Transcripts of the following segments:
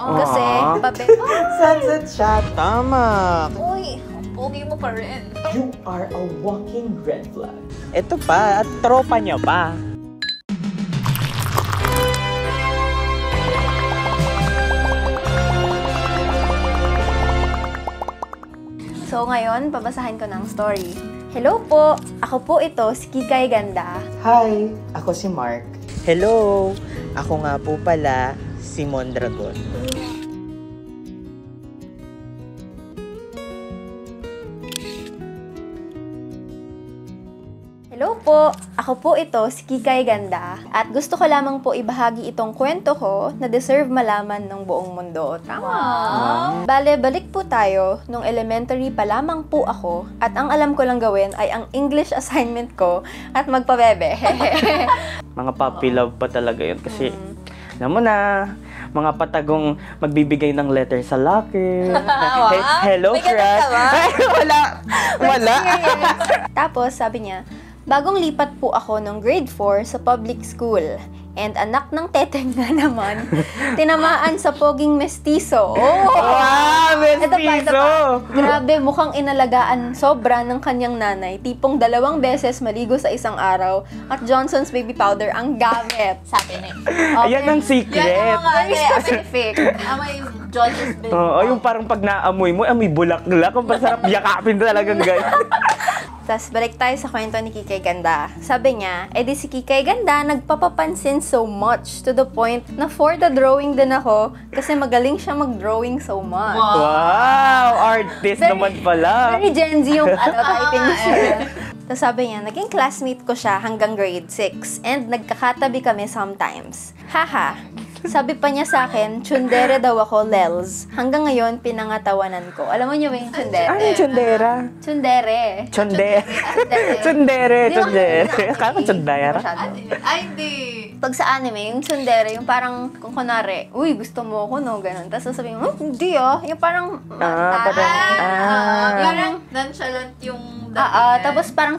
Kasi, pabe... Sunset shot. Tama. Uy, pogi mo pa rin. You are a walking red flag. Ito pa, at tropa niya pa. So ngayon, babasahin ko ng story. Hello po! Ako po ito, si Kikay Ganda. Hi, ako si Mark. Hello! Ako nga po pala, si Mondragon. Hello po! Ako po ito, si Kikay Ganda. At gusto ko lamang po ibahagi itong kwento ko na deserve malaman ng buong mundo. Tama! Bale, balik po tayo. Nung elementary pa lamang po ako at ang alam ko lang gawin ay ang English assignment ko at magpabebe. Mga puppy love pa talaga yun kasi, alam mo na, mga patagong magbibigay ng letter sa locker. Hello, May ganun crush. ka ba? Ay, wala. Tapos, sabi niya, bagong lipat po ako nung grade 4 sa public school. And anak ng teteng nga naman, tinamaan sa poging mestizo. Oh! Wow, Ito mestizo! pa. Grabe, mukhang inalagaan sobra ng kanyang nanay. Tipong 2 beses maligo sa isang araw at Johnson's baby powder ang gamit. Sabi niya. Ayan ang secret. Yan ang mga Very specific. May George's baby. Oo, yung parang pag naamoy mo, amoy bulaklak. Ang pasarap yakapin talagang guys. Tapos balik tayo sa kwento ni Kikay Ganda. Sabi niya, edi si Kikay Ganda nagpapapansin so much to the point na for the drawing din ako kasi magaling siya mag-drawing so much. Wow! Artist naman pala. Very Gen Z yung typing siya. Tapos sabi niya, naging classmate ko siya hanggang grade 6 and nagkakatabi kami sometimes. Haha. Sabi pa niya sa akin, tsundere daw ako, lels. Hanggang ngayon, pinangatawanan ko. Alam mo niyo ba yung tsundere? Ano yung tsundera? Tsundere. Tsundere. Tsundere. Akala ko tsundera. Ay, hindi. Pag sa anime, yung tsundere, yung parang, kung kunwari, uy, gusto mo ako, no, ganun. Tapos sasabihin mo, hindi Yung parang, Parang nonchalant yung datingan. tapos parang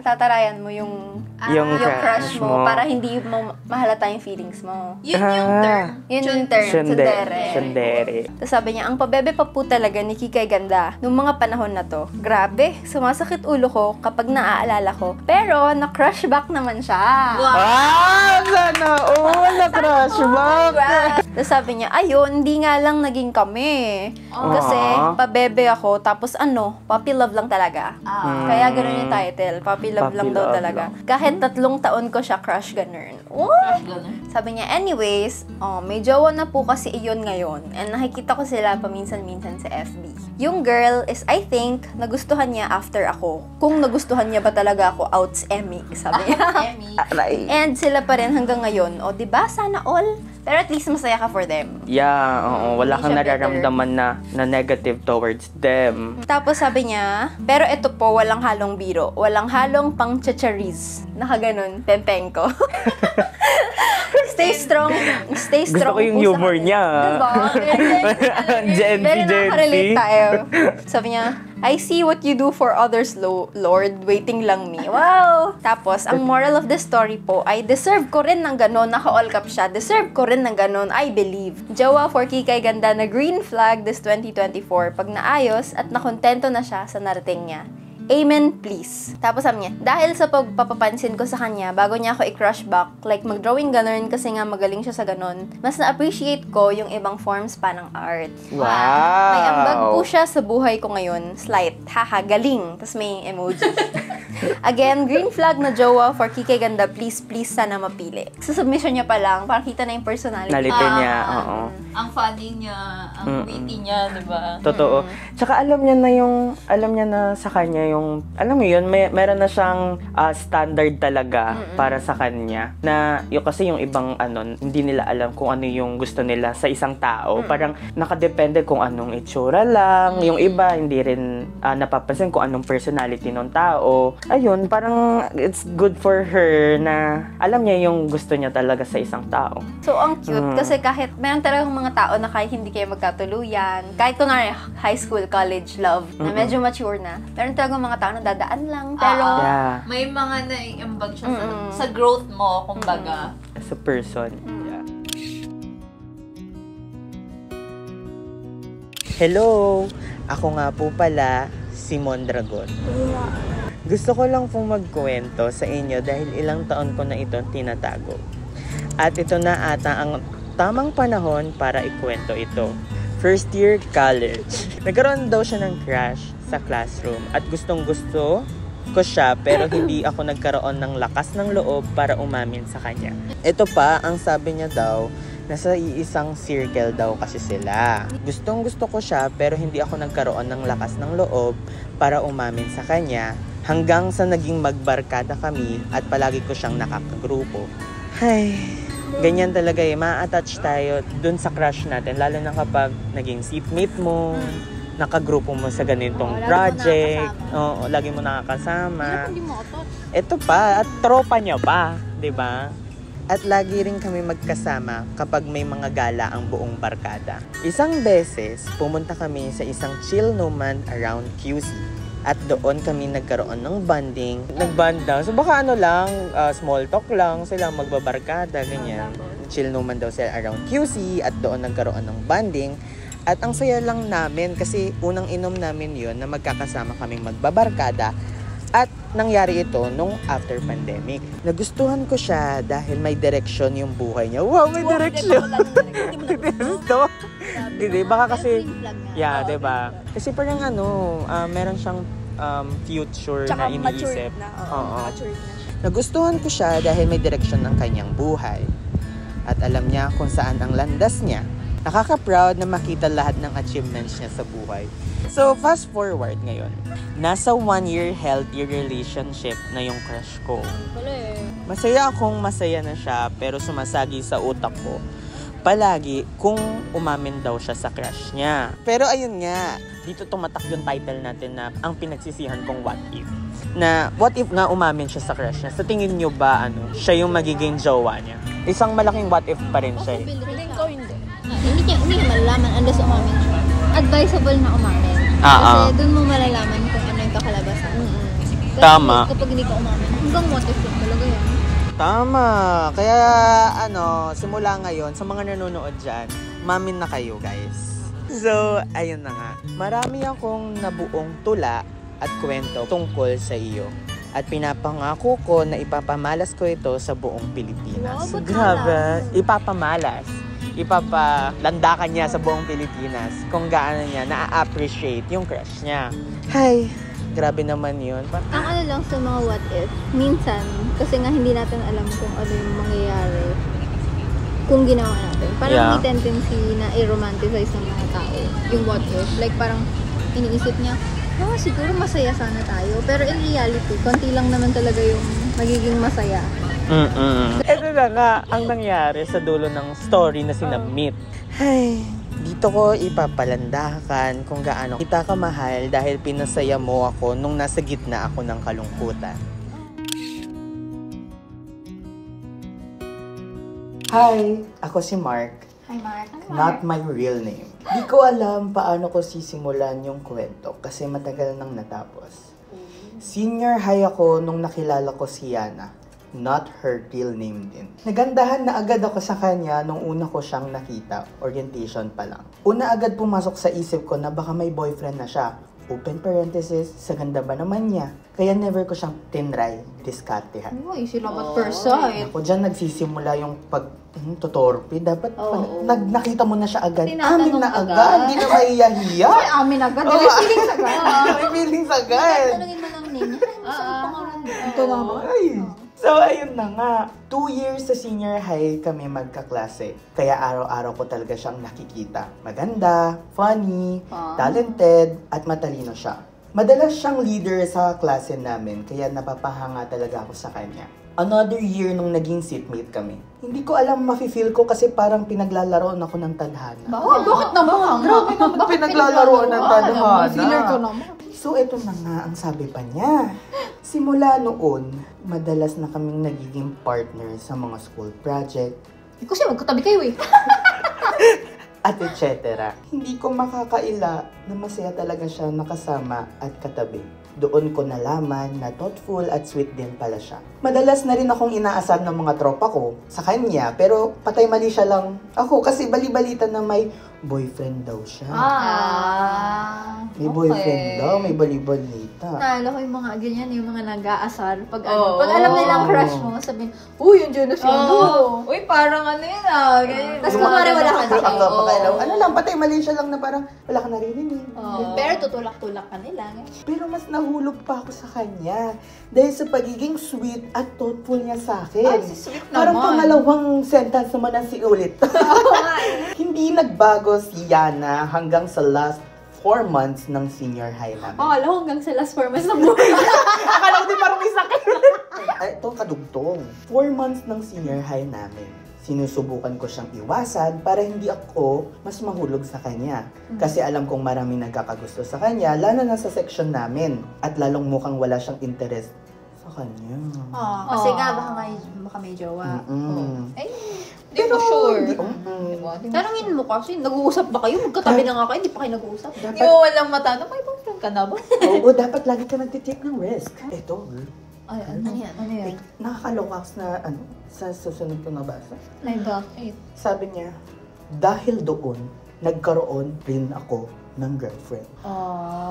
tatarayan mo yung Yung crush mo, mo. para hindi mo mahalata yung feelings mo. Yun yung term. Yun yung term, tsundere. Tsundere. Tapos sabi niya, ang pabebe pa po talaga ni Kikay Ganda nung mga panahon na to. Grabe, sumasakit ulo ko kapag naaalala ko. Pero, na-crush back naman siya. Ah! Sana all na-crush back! Tapos sabi niya, ayun, hindi nga lang naging kami. Kasi, pabebe ako, tapos puppy love lang talaga. Kaya ganun yung title, puppy love Puppy lang daw love talaga. Kahit 3 taon ko siya crush, ganun. What? Sabi niya, anyways, may jowa na po kasi iyon ngayon. And nakikita ko sila paminsan-minsan sa FB. Yung girl is, I think, nagustuhan niya after ako. Kung nagustuhan niya ba talaga ako, outs Emmy, sabi niya. Emmy. And sila pa rin hanggang ngayon. O, diba? Sana all. Pero at least masaya ka for them. Yeah, oo. Wala kang Hindi siya nararamdaman na negative towards them. Tapos sabi niya, pero ito po, walang halong biro. Walang halong pang chachariz. Nakaganon, pempeng ko. Stay strong. Stay Gusto strong ko yung po sa humor kanila. niya. Diba? Gen Z, Very Gen Z. nakaka-relate tayo. Sabi niya, I see what you do for others, Lord. Waiting lang me. Wow! Tapos, ang moral of the story po ay deserve ko rin ng ganon. Naka-all cap siya. Deserve ko rin ng ganon. I believe. Jowa for Kikay Ganda na green flag this 2024 pag naayos at nakontento na siya sa narating niya. Amen, please. Tapos sabi niya, dahil sa pagpapapansin ko sa kanya, bago niya ako i-crush back, like mag-drawing ganun kasi nga magaling siya sa ganun, mas na-appreciate ko yung ibang forms pa ng art. Wow! May ambag po siya sa buhay ko ngayon. Slight. Haha, galing. Tapos may emoji. Again, green flag na jowa for Kikay Ganda, please sana mapili. Sa submission niya pa lang, parang kita na yung personality. Nalito niya, oo. Ang funny niya, ang witty niya, diba? Totoo. Tsaka alam niya na sa kanya yung, alam mo yun, meron na siyang standard talaga para sa kanya. Na, kasi yung ibang, hindi nila alam kung ano yung gusto nila sa isang tao. Parang nakadepende kung anong itsura lang. Yung iba, hindi rin napapansin kung anong personality ng tao. Ayun, parang it's good for her na alam niya yung gusto niya talaga sa isang tao. So, ang cute. Kasi kahit, meron talagang mga tao na kahit hindi kayo magkatuluyan, kahit kunwari high school, college, love, na medyo mature na, meron talagang mga tao na dadaan lang. Pero, Yeah. May mga naiambag siya sa growth mo, kumbaga. As a person. Yeah. Hello! Ako nga po pala, si Mondragon. Gusto ko lang pong magkwento sa inyo dahil ilang taon ko na ito tinatago. At ito na ata ang tamang panahon para ikwento ito. First year college. Nagkaroon daw siya ng crush sa classroom at gustong-gusto ko siya pero hindi ako nagkaroon ng lakas ng loob para umamin sa kanya. Ito pa, ang sabi niya daw, nasa iisang circle daw kasi sila. Gustong-gusto ko siya pero hindi ako nagkaroon ng lakas ng loob para umamin sa kanya hanggang sa naging magbarkada kami at palagi ko siyang nakakagrupo. Ay, ganyan talaga eh. Ma-attach tayo dun sa crush natin lalo na kapag naging seatmate mo, nakagrupo mo sa ganitong project. Oo, lagi mo nakakasama. Hindi mo attach. Ito pa, at tropa niya pa, 'di ba? At lagi rin kami magkasama kapag may mga gala ang buong barkada. Isang beses, pumunta kami sa isang chill naman around QC. At doon kami nagkaroon ng bonding. Nag-bond daw. So baka ano lang, small talk lang, silang magbabarkada, ganyan. Chill naman daw sila around QC at doon nagkaroon ng bonding. At ang saya lang namin kasi unang inom namin yon na magkakasama kaming magbabarkada. At nangyari ito nung after pandemic. Nagustuhan ko siya dahil may direction yung buhay niya. Wow, may direction! Gusto? Hindi, baka kasi, yeah, diba? Kasi parang meron siyang future Tsaka na matured iniisip. na. Oo. Matured na siya. Nagustuhan ko siya dahil may direction ng kanyang buhay. At alam niya kung saan ang landas niya. Nakaka-proud na makita lahat ng achievements niya sa buhay. So, fast forward ngayon. Nasa 1-year healthy relationship na yung crush ko. Masaya akong masaya na siya pero sumasagi sa utak ko palagi kung umamin daw siya sa crush niya. Pero ayun nga, dito tumatak yung title natin na ang pinagsisihan kong what if. Na what if nga umamin siya sa crush niya? Sa tingin nyo ba siya yung magiging jowa niya? Isang malaking what if pa rin siya. Feeling ko hindi. Hindi niya malalaman unless umamin siya. Advisable na umamin. Kasi doon mo malalaman kung ano yung kakalabasan. Kasi Tama. kapag hindi ka umamin, hanggang what if yun talaga yun. Tama. Kaya simula ngayon, sa mga nanonood dyan, umamin na kayo guys. So, ayun na nga. Marami akong nabuong tula at kwento tungkol sa iyo. At pinapangako ko na ipapamalas ko ito sa buong Pilipinas. Wow, ba't Grabe. Ipapamalas. Ipapalandakan niya sa buong Pilipinas kung gaano niya na-appreciate yung crush niya. Hay, grabe naman yun. Ang ano lang sa mga what if, minsan, kasi nga hindi natin alam kung ano yung mangyayari kung ginawa natin. Parang Yeah. may tendency na i-romanticize ng mga tao yung what if. Like parang iniisip niya, siguro masaya sana tayo. Pero in reality, konti lang naman talaga yung magiging masaya. Ito na nga ang nangyari sa dulo ng story na sinabmit. Ay, dito ko ipapalandakan kung gaano kita kamahal dahil pinasaya mo ako nung nasa gitna ako ng kalungkutan. Hi! Ako si Mark. Hi, Mark. Not my real name. Di ko alam paano ko sisimulan yung kwento kasi matagal nang natapos. Senior high ako nung nakilala ko si Yana. Not her real name din. Nagandahan na agad ako sa kanya nung una ko siyang nakita. Orientation pa lang. Una agad pumasok sa isip ko na baka may boyfriend na siya. Open parenthesis, sa ganda ba naman niya? Kaya never ko siyang tinry, diskartehan. Uy, sila ba't per side? Ako dyan nagsisimula yung pag-tutorpe. Dapat nakita mo na siya agad. Tinatanong Amin na agad. agad. Hindi na mahiyahiya. Amin agad. Oo. May feelings agad. May feelings agad. Tanungin mo ng name niya. Saan pangalan mo? Ito na ba? Ay. So, ayun na nga. 2 years sa senior high kami magkaklase. Kaya araw-araw ko talaga siyang nakikita. Maganda, funny, talented, at matalino siya. Madalas siyang leader sa klase namin, kaya napapahanga talaga ako sa kanya. Another year nung naging seatmate kami. Hindi ko alam mafe-feel ko kasi parang pinaglalaroan ako ng tadhana. Bakit naman? Grabe naman pinaglalaroan ng tadhana. Feeler ko naman. So, eto na nga ang sabi pa niya. Simula noon, madalas na kaming nagiging partner sa mga school project. Kasi magkatabi kayo eh. At etc. Hindi ko makakaila na masaya talaga siya nakasama at katabi. Doon ko nalaman na thoughtful at sweet din pala siya. Madalas na rin akong inaasar ng mga tropa ko sa kanya, pero patay mali siya lang ako kasi bali-balita na may boyfriend daw siya. May okay. boyfriend daw, may bali-balita. Naalala ko yung mga ganyan, yung mga nag-aasar. Pag, Oo. pag alam nilang crush mo, sabihin, uy, yung Jonas yun. Uy, parang ano yun ganyan. Tapos kumari wala ka na. Ang kapakailaw. Ano lang, patay mali siya lang na parang wala ka narinig. Pero tutulak-tulak ka nila. Pero mas nahulog pa ako sa kanya. Dahil sa pagiging sweet at thoughtful niya sa akin. Ay, si sweet Parang naman. pangalawang sentence naman ang siulit. Hindi nagbago si Yana hanggang sa last 4 months ng senior high namin. Alam ko hanggang sa last 4 months ng buhay. Akala ko din parang may sakit. Ito, kadugtong. 4 months ng senior high namin. Sinusubukan ko siyang iwasan para hindi ako mas mahulog sa kanya. Kasi alam kong maraming nagkakagusto sa kanya, lalo na sa section namin. At lalong mukhang wala siyang interest sa kanya. Kasi nga, baka may jowa. Ay, hindi mo sure. Tanungin mo kasi, nag-uusap ba kayo? Magkatabi na nga kayo, hindi pa kayo nag-uusap. Hindi mo walang matanong, may boyfriend ka na ba? Oo, dapat lagi ka nagtitake ng risk. Ito, Ano yan? nakakaloka na sa susunod ko nabasa. Ay, bakit? Sabi niya, dahil doon, nagkaroon rin ako ng girlfriend.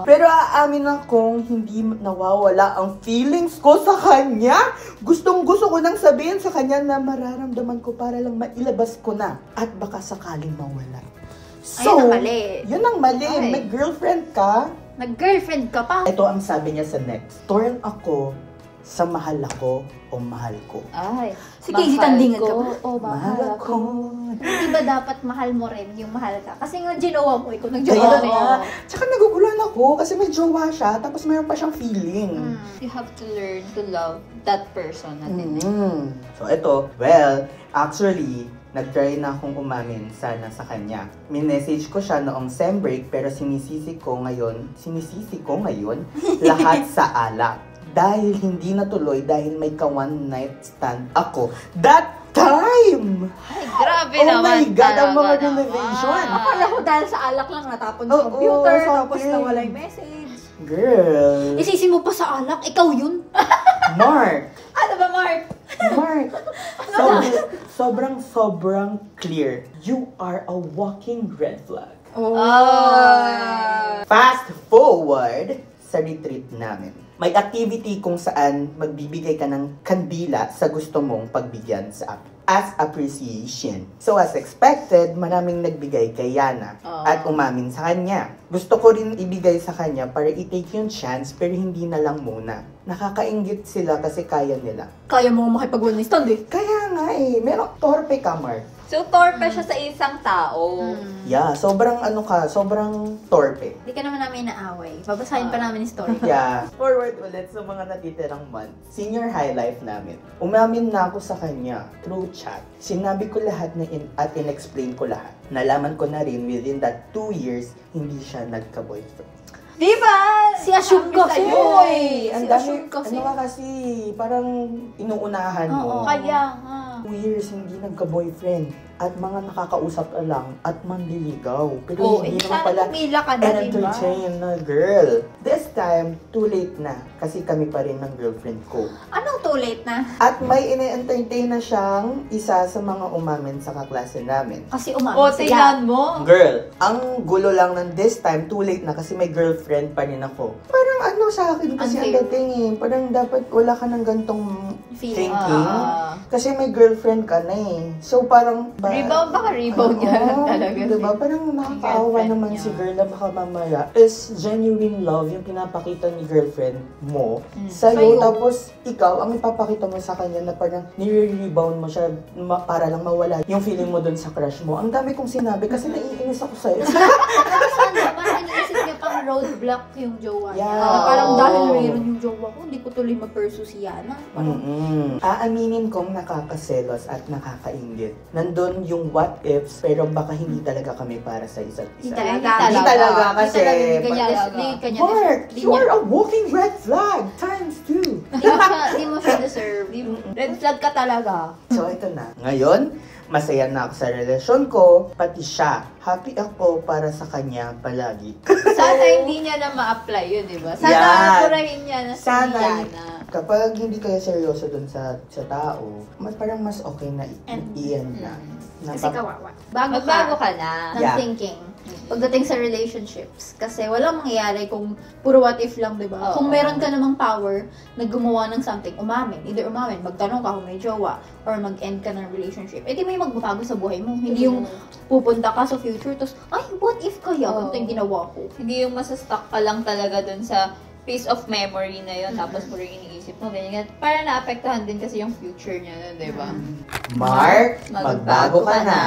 Pero aamin akong hindi nawawala ang feelings ko sa kanya. Gustong-gusto ko nang sabihin sa kanya na mararamdaman ko para lang mailabas ko na at baka sakaling mawala. So, Ayun ang mali. Yun ang mali. Ay. May girlfriend ka. Nag-girlfriend ka pa? Ito ang sabi niya sa next. Torn ako sa mahal ako o mahal ko. Ay, sige, tandingan ka ba? Mahal ako. Hindi ba dapat mahal mo rin yung mahal ka? Kasi nga ginawa mo, ikaw Kaya nag-jowa rin. nga. Tsaka nagugulan ako kasi may jowa siya tapos mayroon pa siyang feeling. You have to learn to love that person natin. So ito, well, actually, nag-try na akong umamin sana sa kanya. Minessage ko siya noong sem break pero sinisisi ko ngayon lahat sa alak. Dahil hindi natuloy dahil may ka-one night stand ako. That time! Ay, grabe Oh naman. my God, ang mga talaga renovation. naman. Akala ko dahil sa alak lang natapon sa Oo, computer, tapos something. nawala yung message. Girl! Isisi mo pa sa alak, ikaw yun. Mark! Ano ba, Mark? Mark! Sobrang clear. You are a walking red flag. Fast forward sa retreat namin. May activity kung saan magbibigay ka ng kandila sa gusto mong pagbigyan as appreciation. So as expected, maraming nagbigay kay Yana at umamin sa kanya. Gusto ko rin ibigay sa kanya para i-take yung chance pero hindi na lang muna. Nakakainggit sila kasi kaya nila. Kaya mo makipag-one night stand eh. Kaya nga merong torpe ka, Mark. So, torpe siya sa isang tao. Yeah, sobrang torpe. Hindi ka naman namin naaway. Babasahin pa namin yung story. Yeah. Forward ulit sa mga natitirang months. Senior high life namin. Umamin na ako sa kanya through chat. Sinabi ko lahat at in-explain ko lahat. Nalaman ko na rin within that 2 years, hindi siya nagka-boyfriend. Di ba? Si assume kasi. Ang Si dami, assume kasi. kasi, parang inuunahan mo. Kaya nga. 2 years hindi nagka-boyfriend at mga nakakausap lang at manliligaw. Pero hindi naman sana pala pumila ka na, di ba? entertain na girl. This time, too late na kasi kami pa rin ng girlfriend ko. Anong too late na? At may ine-entertain na siyang isa sa mga umamin sa kaklase namin. Kasi O, umamin sila. tingnan mo. Girl, ang gulo lang ng this time, too late na kasi may girlfriend pa rin ako. Parang sa akin kasi ang Unfair. dating parang dapat wala ka ng gantong Feeling. thinking. Kasi may girlfriend ka na eh. So parang... Rebound, baka rebound niya Oo, talaga. Diba? Parang nakakaawa girlfriend naman niya. si girl na baka mamaya is genuine love yung pinapakita ni girlfriend mo sa'yo. Sa'yo. Tapos ikaw, ang ipapakita mo sa kanya na parang nire-rebound mo siya para lang mawala yung feeling mo dun sa crush mo. Ang dami kong sinabi kasi naiinis ako sa'yo. Parang iniisip niya pang roadblock yung jowa niya. Yeah. Na parang Oo. dahil mayroon yung jowa ko, hindi ko tuloy mag-pursue si Yana. Parang, Aaminin kong nakakaselos at nakakaingit. Nandun yung what ifs, pero baka hindi talaga kami para sa isa't isa. Hindi Hindi talaga kasi... Hindi kanya Mark, you are a walking red flag times 2. Hindi mo siya deserve. Red flag ka talaga. So, ito na. Ngayon, masaya na ako sa relasyon ko, pati siya. Happy ako para sa kanya palagi. Sana hindi niya na ma-apply yun, di ba? Sana Yan. purahin niya na si Sana. Yana. Kapag hindi kayo seryoso dun sa tao, parang mas okay na i-end na. Kasi kawawa. Magbago ka na ng Yeah. thinking. Pagdating sa relationships. Kasi walang mangyayari kung puro what if lang, di ba? Kung meron ka namang power na gumawa ng something, umamin. Either umamin, magtanong ka kung may jowa, or mag-end ka ng relationship. Eh di may magbabago sa buhay mo. Hindi yung pupunta ka sa future, tapos, ay, what if kaya? Ganito yung ginawa ko. Hindi yung masastuck ka lang talaga dun sa piece of memory na yun, tapos puro yung iniisip mo, ganyan. Para naapektuhan din kasi yung future niya, di ba? Mark, magbago ka na.